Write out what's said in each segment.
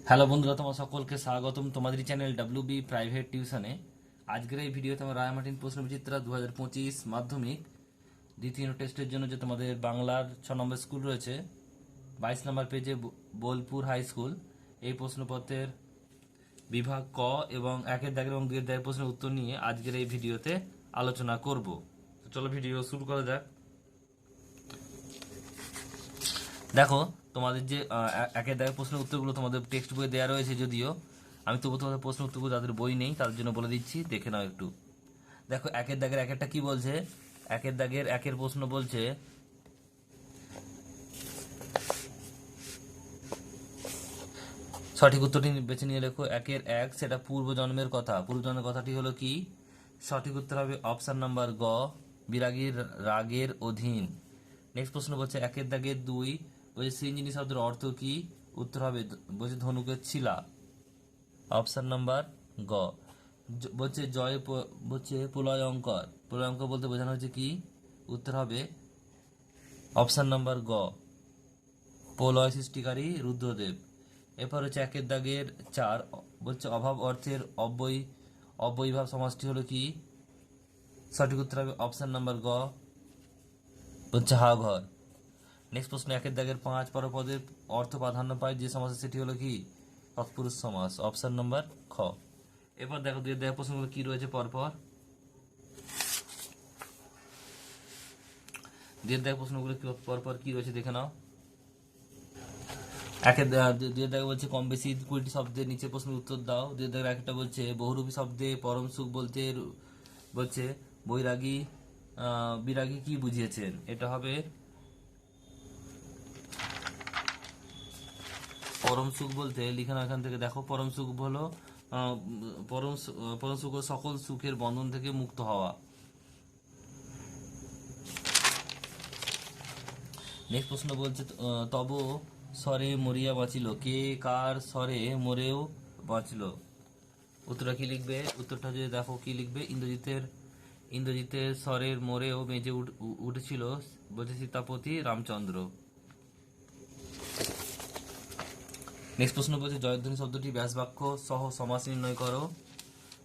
Hello বন্ধুরা, তোমার সকলকে স্বাগতম তোমাদের চ্যানেল ডাব্লিউবি প্রাইভেট টিউশনে। আজকের এই ভিডিওতে আমরা রায়মার্টিন প্রশ্নবিচিত্রা 2025 মাধ্যমিক দ্বিতীয় টেস্টের জন্য যে তোমাদের বাংলার 6 নম্বর স্কুল রয়েছে 22 নম্বর পেজে বোলপুর হাই স্কুল, এই প্রশ্নপত্রের বিভাগ ক এবং 1-এর দাগের এবং 2-এর দাগের প্রশ্নের উত্তর নিয়ে আজকের এই ভিডিওতে আলোচনা করব। তো চলো ভিডিও শুরু করা যাক। দেখো, তোমাদের যে 1-এর দাগের প্রশ্নের উত্তরগুলো তোমাদের টেক্সট বইয়ে দেওয়া রয়েছে, যদিও আমি তবু তোমাদের প্রশ্ন উত্তরগুলো তাদের বই নেই, তার জন্য বলে দিচ্ছি, দেখে নাও একটু। দেখো, 1-এর দাগের 1-একটা কি বলছে। 1-এর দাগের 1-এর প্রশ্ন বলছে সঠিক উত্তরটি বেছে নিয়ে লেখো। 1-এর 1 সেটা পূর্বজন্মের কথা। পূর্বজন্মের কথাটি হলো কি? সঠিক উত্তর হবে অপশন নাম্বার গ, বিরাগীর রাগের অধীন। নেক্সট প্রশ্ন বলছে 1-এর দাগের 2 বলছে সিঞ্জিনী শব্দের অর্থ কি? উত্তর হবে বলছে ধনুকের ছিলা, অপশন নাম্বার গ। বলছে বলছে প্রলয়ঙ্কর। প্রলয়ঙ্কর বলতে বোঝানো হচ্ছে কি? উত্তর হবে অপশন নাম্বার গ, প্রলয় সৃষ্টিকারী রুদ্রদেব। এরপর হচ্ছে 1-এর দাগের 4 বলছে অভাব অর্থের অব্যয়ীভাব সমাসটি হলো কি? সঠিক উত্তর হবে অপশন নাম্বার গ, হচ্ছে হা ঘর। নেক্সট প্রশ্ন 1-এর দাগের 5 পরপদের অর্থ প্রাধান্য পায় যে সমাস, সেটি হলো কি? তৎপুরুষ সমাস, অপশন নাম্বার খ। এরপর দেখো 2-এর দাগের প্রশ্নগুলো কি রয়েছে পরপর। 2-এর দাগের প্রশ্নগুলো পরপর কি রয়েছে দেখে নাও। 2-এর দাগে বলছে কম বেশি 20টি শব্দের নিচে প্রশ্নের উত্তর দাও। 2-এর দাগের একটা বলছে বহুরূপী শব্দে পরম সুখ বলতে বলছে বৈরাগী বিরাগী কি বুঝিয়েছেন? এটা হবে পরম সুখ বলতে লিখানো এখান থেকে দেখো, পরম সুখ হলো পরম সুখ সকল সুখের বন্ধন থেকে মুক্ত হওয়া। নেক্সট প্রশ্ন বলছে তব স্বরে মরিয়া বাঁচিল, কে কার স্বরে মরেও বাঁচল? উত্তরটা কি লিখবে? উত্তরটা যদি দেখো কি লিখবে, ইন্দ্রজিতের স্বরের মরেও মেজে উঠেছিল বলছে সীতাপতি রামচন্দ্র। নেক্সট প্রশ্ন বলছে জয়ধ্বনি শব্দটি ব্যাস বাক্য সহ সমাস নির্ণয় করো।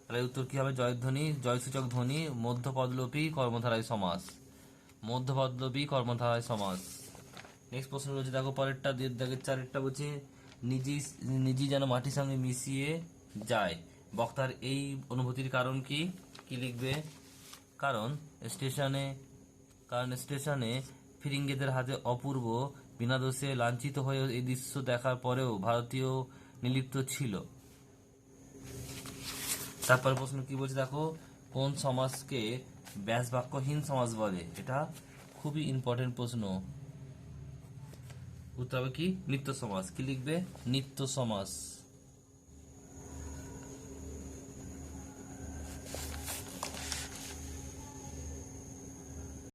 তাহলে উত্তর কি হবে? জয়ধ্বনি জয়সূচক ধ্বনি মধ্যপদলোপী কর্মধারায় সমাস, মধ্যপদলোপী কর্মধারায় সমাস। নেক্সট প্রশ্ন রয়েছে দেখো পরেরটা 2-এর দাগের 4-এরটা বলছে নিজি নিজি যেন মাটির সঙ্গে মিশিয়ে যায়, বক্তার এই অনুভূতির কারণ কি? কি লিখবে? কারণ স্টেশনে ফিরিঙ্গিদের হাতে অপূর্ব বিনা দোষে লাঞ্ছিত হয়ে এই দৃশ্য দেখার পরেও ভারতীয় নির্লিপ্ত ছিল। তারপর প্রশ্ন কি বলছে দেখো, কোন সমাজকে ব্যাস বাক্যহীন সমাজ বলে? এটা খুবই ইম্পর্টেন্ট প্রশ্ন। উত্তর হবে কি? নিত্য সমাজ। কি লিখবে? নিত্য সমাজ।